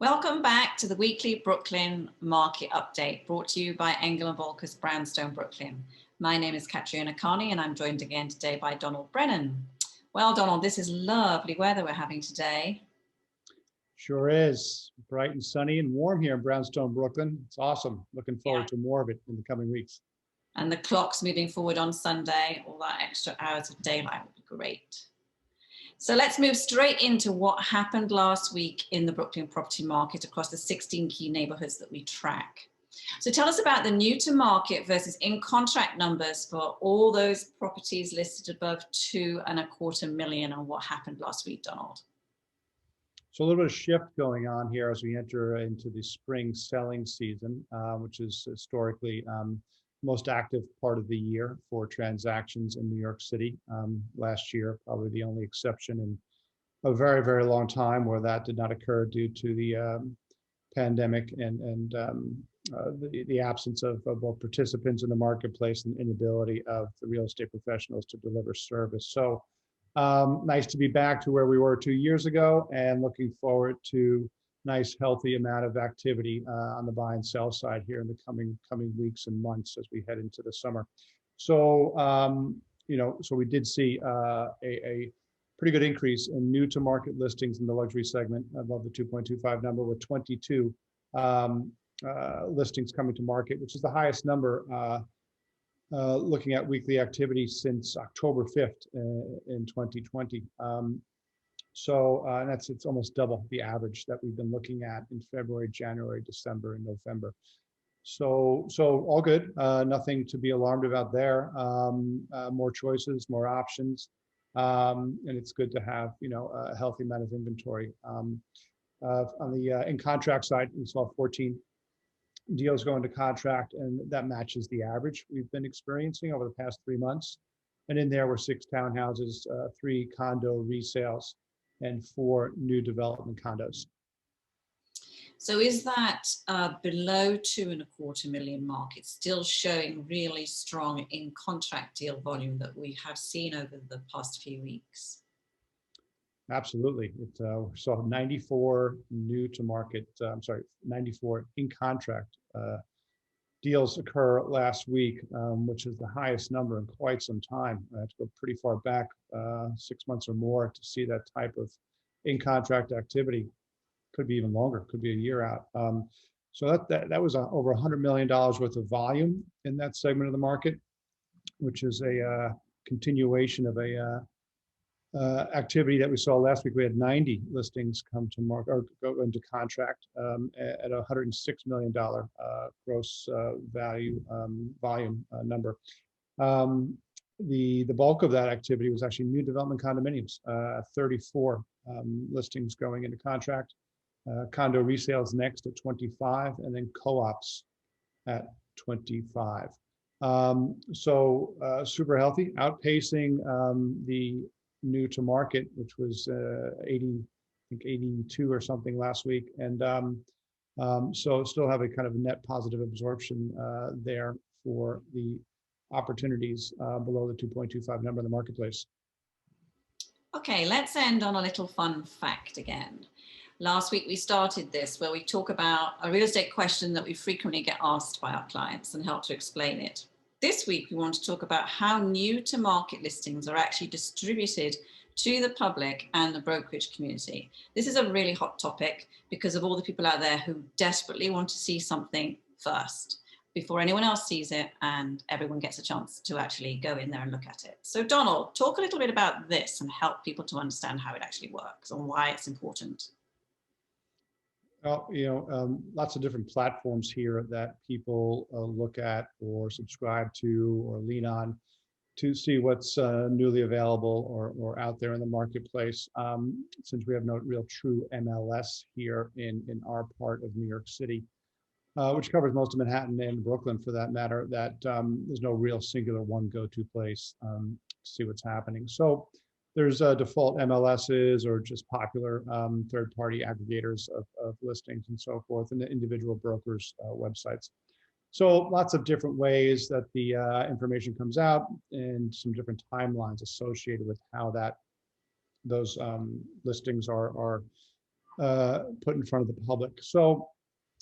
Welcome back to the weekly Brooklyn Market Update, brought to you by Engel & Volker's Brownstone Brooklyn. My name is Katriona, and I'm joined again today by Donald Brennan. Well, Donald, this is lovely weather we're having today. Sure is. Bright and sunny and warm here in Brownstone, Brooklyn. It's awesome. Looking forward to more of it in the coming weeks. And the clock's moving forward on Sunday. All that extra hours of daylight will be great. So let's move straight into what happened last week in the Brooklyn property market across the 16 key neighborhoods that we track. So tell us about the new to market versus in contract numbers for all those properties listed above $2.25 million and what happened last week, Donald. So a little bit of shift going on here as we enter into the spring selling season, which is historically most active part of the year for transactions in New York City. Last year, probably the only exception in a very, very long time where that did not occur due to the pandemic and the absence of both participants in the marketplace and inability of the real estate professionals to deliver service. So nice to be back to where we were 2 years ago and looking forward to nice, healthy amount of activity on the buy and sell side here in the coming weeks and months as we head into the summer. So, so we did see a pretty good increase in new to market listings in the luxury segment above the 2.25 number, with 22 listings coming to market, which is the highest number looking at weekly activity since October 5th in 2020. And it's almost double the average that we've been looking at in February, January, December, and November. So all good. Nothing to be alarmed about there. More choices, more options, and it's good to have a healthy amount of inventory. On the in contract side, we saw 14 deals go into contract, and that matches the average we've been experiencing over the past 3 months. And in there were 6 townhouses, 3 condo resales, and 4 new development condos. So is that below $2.25 million market still showing really strong in contract deal volume that we have seen over the past few weeks? Absolutely. We saw 94 new to market, 94 in contract deals occur last week, which is the highest number in quite some time. I had to go pretty far back, 6 months or more, to see that type of in contract activity. Could be even longer, could be a year out. So that was over $100 million worth of volume in that segment of the market, which is a continuation of a activity that we saw last week. We had 90 listings come to market or go into contract at a $106 million gross value volume number. The bulk of that activity was actually new development condominiums, 34 listings going into contract, condo resales next at 25, and then co-ops at 25. Super healthy, outpacing the new to market, which was 82 or something last week. And so still have a kind of net positive absorption there for the opportunities below the 2.25 number in the marketplace. Okay, let's end on a little fun fact again. Last week we started this where we talk about a real estate question that we frequently get asked by our clients and help to explain it. This week we want to talk about how new to market listings are actually distributed to the public and the brokerage community. This is a really hot topic because of all the people out there who desperately want to see something first before anyone else sees it and everyone gets a chance to actually go in there and look at it. So Donald, talk a little bit about this and help people to understand how it actually works and why it's important. Well, lots of different platforms here that people look at or subscribe to or lean on to see what's newly available or out there in the marketplace. Since we have no real true MLS here in our part of New York City, which covers most of Manhattan and Brooklyn for that matter, that there's no real singular one go-to place to see what's happening. So there's default MLSs or just popular third-party aggregators of listings and so forth, and the individual brokers' websites. So lots of different ways that the information comes out and some different timelines associated with how those listings are put in front of the public. So,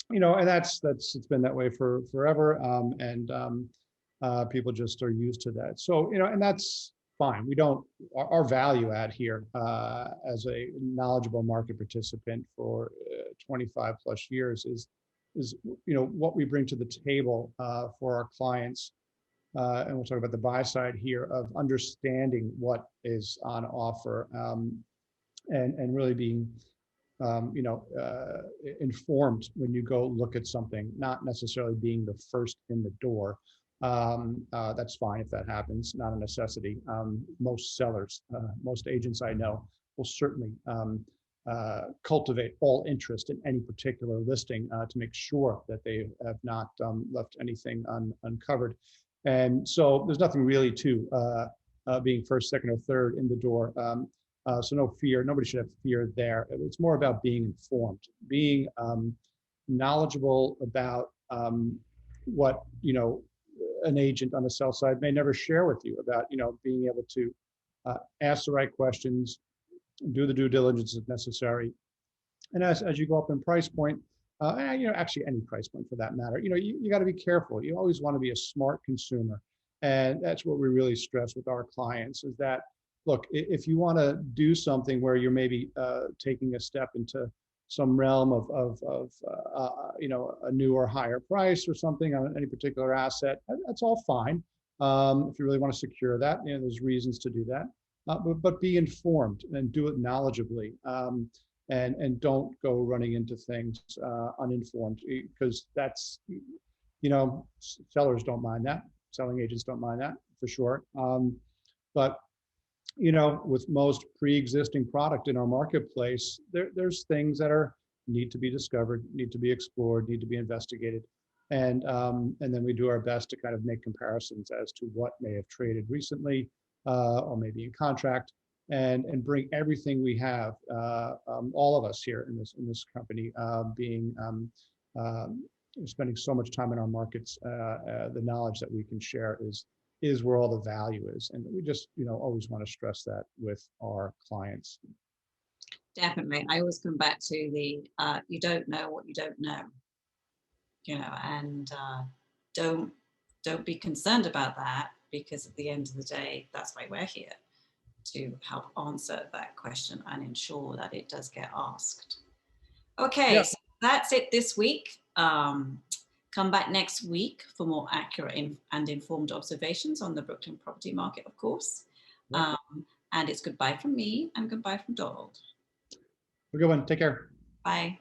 and it's been that way for forever, and people just are used to that. So, and that's fine. We don't, our value add here as a knowledgeable market participant for 25 plus years is what we bring to the table for our clients. And we'll talk about the buy side here of understanding what is on offer, and really being informed when you go look at something, not necessarily being the first in the door. That's fine if that happens, not a necessity. Most sellers, most agents I know will certainly cultivate all interest in any particular listing to make sure that they have not left anything uncovered. And so there's nothing really to being first, second, or third in the door. So no fear, nobody should have fear there. It's more about being informed, being knowledgeable about what, an agent on the sell side may never share with you about, being able to ask the right questions, do the due diligence if necessary. And as you go up in price point, actually any price point for that matter, you got to be careful. You always want to be a smart consumer. And that's what we really stress with our clients is that, look, if you want to do something where you're maybe taking a step into some realm of a new or higher price or something on any particular asset, that's all fine. If you really want to secure that, there's reasons to do that. But be informed and do it knowledgeably, and don't go running into things uninformed, because that's, sellers don't mind that, selling agents don't mind that for sure. But with most pre-existing product in our marketplace, there's things that need to be discovered, need to be explored, need to be investigated. And then we do our best to kind of make comparisons as to what may have traded recently, or maybe in contract, and bring everything we have, all of us here in this company, being spending so much time in our markets, the knowledge that we can share is where all the value is. And we just, always want to stress that with our clients. Definitely. I always come back to the, you don't know what you don't know, and don't be concerned about that, because at the end of the day, that's why we're here, to help answer that question and ensure that it does get asked. Okay, yeah. So that's it this week. Come back next week for more accurate and informed observations on the Brooklyn property market, of course. Yeah. And it's goodbye from me and goodbye from Donald. Have a good one. Take care. Bye.